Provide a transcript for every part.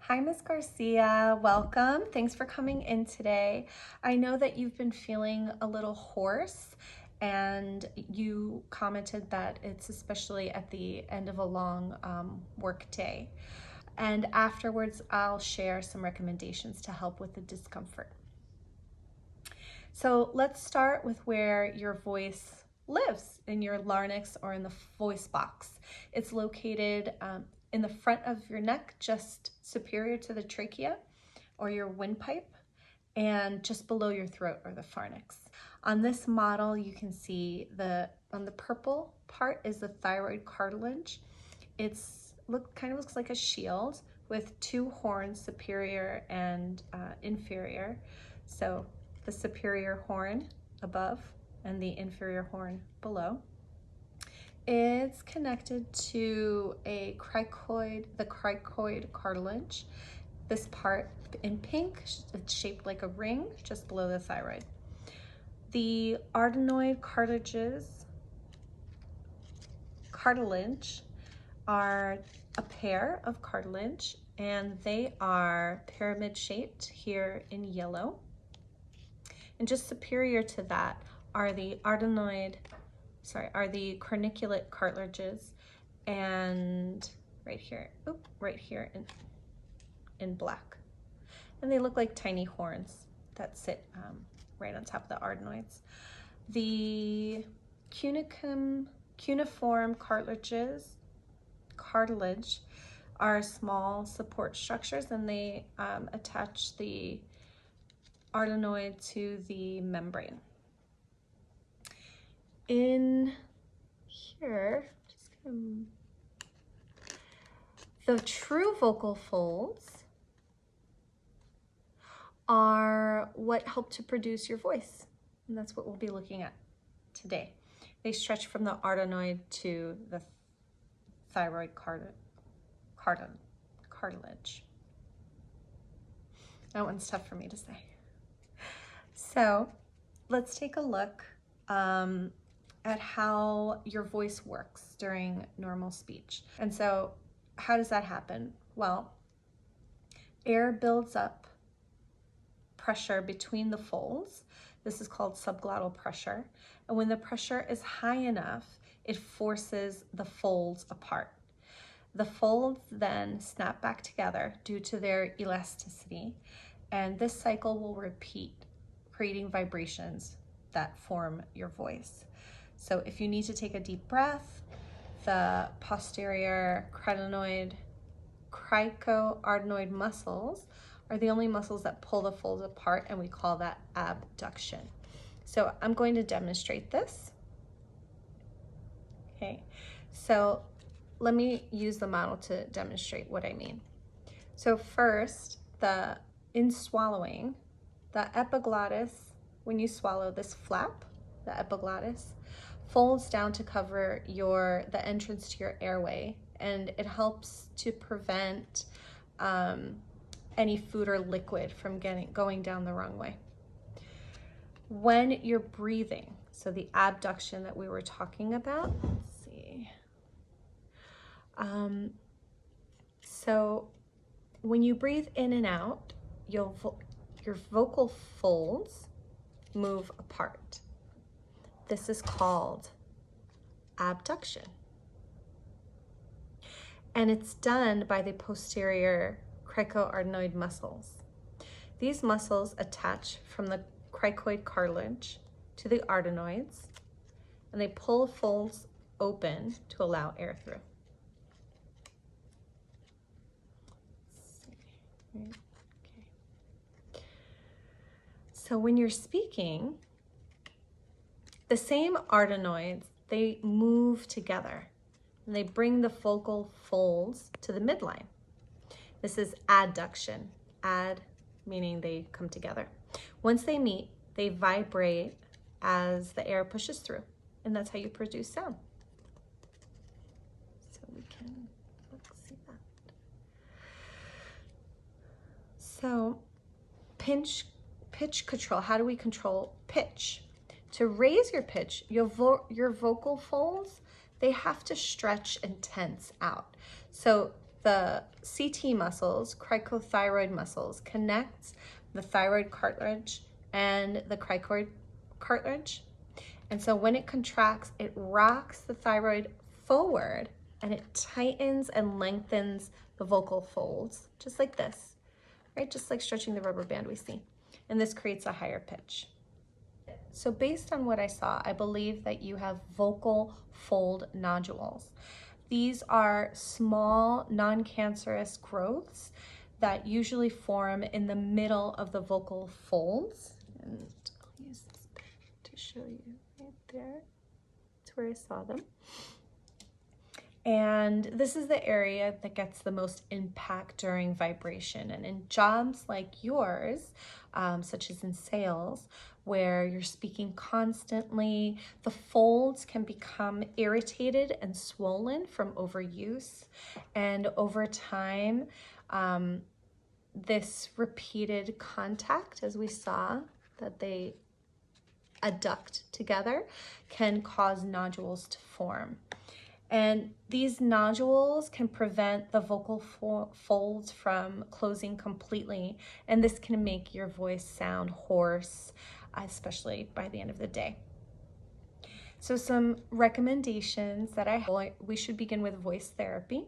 Hi, Miss Garcia. Welcome. Thanks for coming in today. I know that you've been feeling a little hoarse and you commented that it's especially at the end of a long work day. And afterwards, I'll share some recommendations to help with the discomfort. So let's start with where your voice lives, in your larynx or in the voice box. It's located in the front of your neck, just superior to the trachea or your windpipe, and just below your throat or the pharynx. On this model, you can see on the purple part is the thyroid cartilage. Kind of looks like a shield with two horns, superior and inferior. So the superior horn above and the inferior horn below. It's connected to the cricoid cartilage. This part in pink, it's shaped like a ring just below the thyroid. The arytenoid cartilage are a pair of cartilage, and they are pyramid shaped here in yellow. And just superior to that are the corniculate cartilages, and right here in black. And they look like tiny horns that sit right on top of the arytenoids. The cuneiform cartilage are small support structures, and they attach the arytenoid to the membrane. In here, the true vocal folds are what help to produce your voice, and that's what we'll be looking at today. They stretch from the arytenoid to the thyroid cartilage. That one's tough for me to say. So let's take a look at how your voice works during normal speech. And so how does that happen? Well, air builds up pressure between the folds. This is called subglottal pressure. And when the pressure is high enough, it forces the folds apart. The folds then snap back together due to their elasticity, and this cycle will repeat, creating vibrations that form your voice. So if you need to take a deep breath, the posterior cricoarytenoid muscles are the only muscles that pull the folds apart, and we call that abduction. So I'm going to demonstrate this. Okay, so let me use the model to demonstrate what I mean. So first, in swallowing, the epiglottis, when you swallow, this flap, the epiglottis, folds down to cover the entrance to your airway, and it helps to prevent any food or liquid from going down the wrong way. When you're breathing, so the abduction that we were talking about, let's see. So when you breathe in and out, your vocal folds move apart. This is called abduction. And it's done by the posterior cricoarytenoid muscles. These muscles attach from the cricoid cartilage to the arytenoids, and they pull folds open to allow air through. Okay. So when you're speaking, the same arytenoids, they move together and they bring the vocal folds to the midline. This is adduction. Ad meaning they come together. Once they meet, they vibrate as the air pushes through, and that's how you produce sound. So we can see that. So pitch control. How do we control pitch? To raise your pitch, your vocal folds, they have to stretch and tense out. So the CT muscles, cricothyroid muscles, connect the thyroid cartilage and the cricoid cartilage. And so when it contracts, it rocks the thyroid forward and it tightens and lengthens the vocal folds, just like this, right? Just like stretching the rubber band we see. And this creates a higher pitch. So based on what I saw, I believe that you have vocal fold nodules. These are small, non-cancerous growths that usually form in the middle of the vocal folds. And I'll use this to show you right there. That's where I saw them. And this is the area that gets the most impact during vibration. And in jobs like yours, such as in sales, where you're speaking constantly, the folds can become irritated and swollen from overuse. And over time, this repeated contact, as we saw, that they adduct together, can cause nodules to form. And these nodules can prevent the vocal folds from closing completely, and this can make your voice sound hoarse, especially by the end of the day. So some recommendations that I have: we should begin with voice therapy.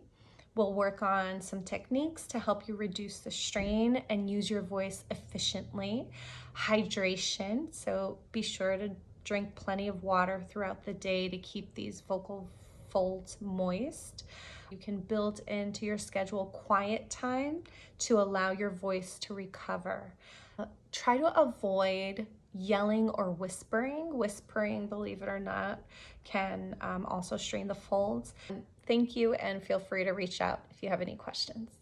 We'll work on some techniques to help you reduce the strain and use your voice efficiently. Hydration, so be sure to drink plenty of water throughout the day to keep these vocal folds moist. You can build into your schedule quiet time to allow your voice to recover. Try to avoid yelling or whispering. Whispering, believe it or not, can also strain the folds. Thank you, and feel free to reach out if you have any questions.